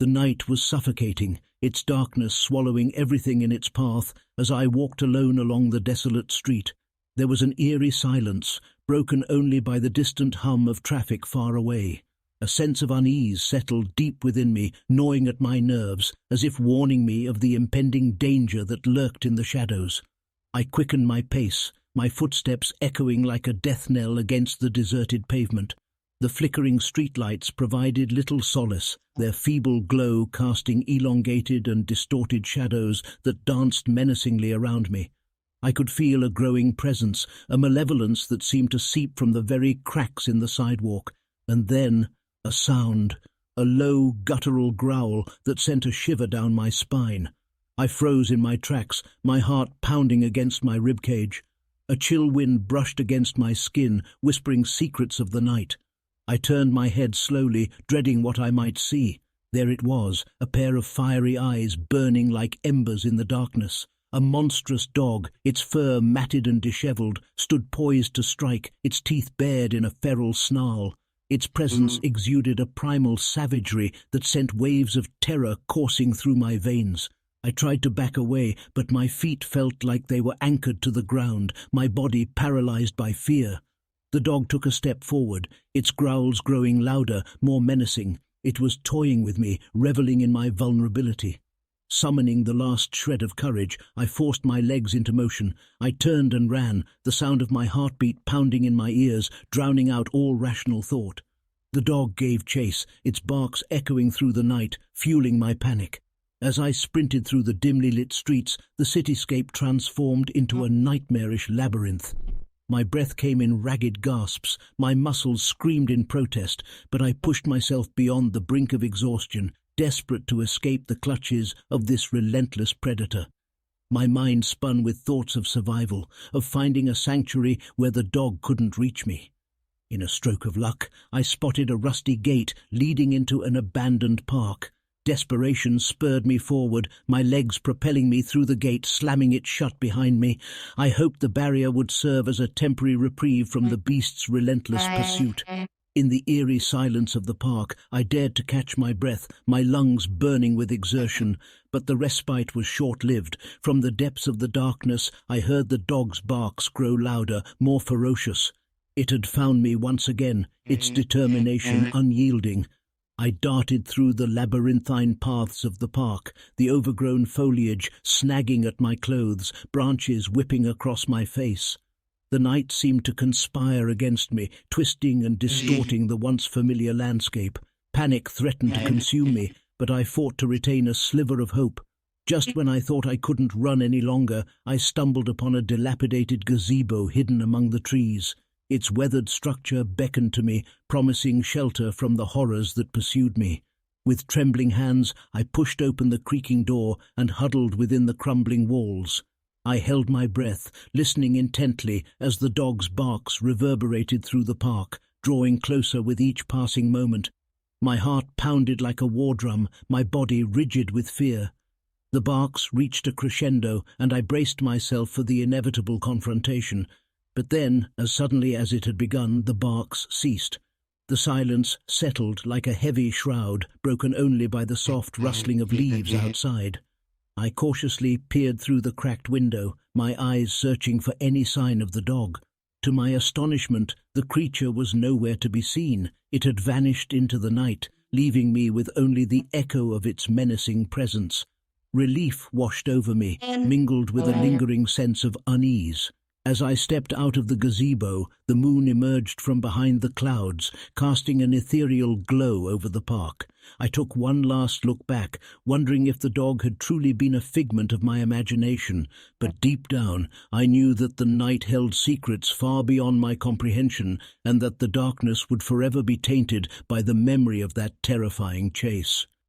The night was suffocating, its darkness swallowing everything in its path as I walked alone along the desolate street. There was an eerie silence, broken only by the distant hum of traffic far away. A sense of unease settled deep within me, gnawing at my nerves, as if warning me of the impending danger that lurked in the shadows. I quickened my pace, my footsteps echoing like a death knell against the deserted pavement. The flickering streetlights provided little solace, their feeble glow casting elongated and distorted shadows that danced menacingly around me. I could feel a growing presence, a malevolence that seemed to seep from the very cracks in the sidewalk. And then, a sound, a low, guttural growl that sent a shiver down my spine. I froze in my tracks, my heart pounding against my ribcage. A chill wind brushed against my skin, whispering secrets of the night. I turned my head slowly, dreading what I might see. There it was, a pair of fiery eyes burning like embers in the darkness. A monstrous dog, its fur matted and dishevelled, stood poised to strike, its teeth bared in a feral snarl. Its presence exuded a primal savagery that sent waves of terror coursing through my veins. I tried to back away, but my feet felt like they were anchored to the ground, my body paralyzed by fear. The dog took a step forward, its growls growing louder, more menacing. It was toying with me, reveling in my vulnerability. Summoning the last shred of courage, I forced my legs into motion. I turned and ran, the sound of my heartbeat pounding in my ears, drowning out all rational thought. The dog gave chase, its barks echoing through the night, fueling my panic. As I sprinted through the dimly lit streets, the cityscape transformed into a nightmarish labyrinth. My breath came in ragged gasps, my muscles screamed in protest, but I pushed myself beyond the brink of exhaustion, desperate to escape the clutches of this relentless predator. My mind spun with thoughts of survival, of finding a sanctuary where the dog couldn't reach me. In a stroke of luck, I spotted a rusty gate leading into an abandoned park. Desperation spurred me forward, my legs propelling me through the gate, slamming it shut behind me. I hoped the barrier would serve as a temporary reprieve from the beast's relentless pursuit. In the eerie silence of the park, I dared to catch my breath, my lungs burning with exertion, but the respite was short-lived. From the depths of the darkness, I heard the dog's barks grow louder, more ferocious. It had found me once again, its determination unyielding. I darted through the labyrinthine paths of the park, the overgrown foliage snagging at my clothes, branches whipping across my face. The night seemed to conspire against me, twisting and distorting the once familiar landscape. Panic threatened to consume me, but I fought to retain a sliver of hope. Just when I thought I couldn't run any longer, I stumbled upon a dilapidated gazebo hidden among the trees. Its weathered structure beckoned to me, promising shelter from the horrors that pursued me. With trembling hands, I pushed open the creaking door and huddled within the crumbling walls. I held my breath, listening intently as the dog's barks reverberated through the park, drawing closer with each passing moment. My heart pounded like a war drum, my body rigid with fear. The barks reached a crescendo, and I braced myself for the inevitable confrontation. But then, as suddenly as it had begun, the barks ceased. The silence settled like a heavy shroud, broken only by the soft rustling of leaves outside. I cautiously peered through the cracked window, my eyes searching for any sign of the dog. To my astonishment, the creature was nowhere to be seen. It had vanished into the night, leaving me with only the echo of its menacing presence. Relief washed over me, mingled with a lingering sense of unease. As I stepped out of the gazebo, the moon emerged from behind the clouds, casting an ethereal glow over the park. I took one last look back, wondering if the dog had truly been a figment of my imagination, but deep down I knew that the night held secrets far beyond my comprehension, and that the darkness would forever be tainted by the memory of that terrifying chase.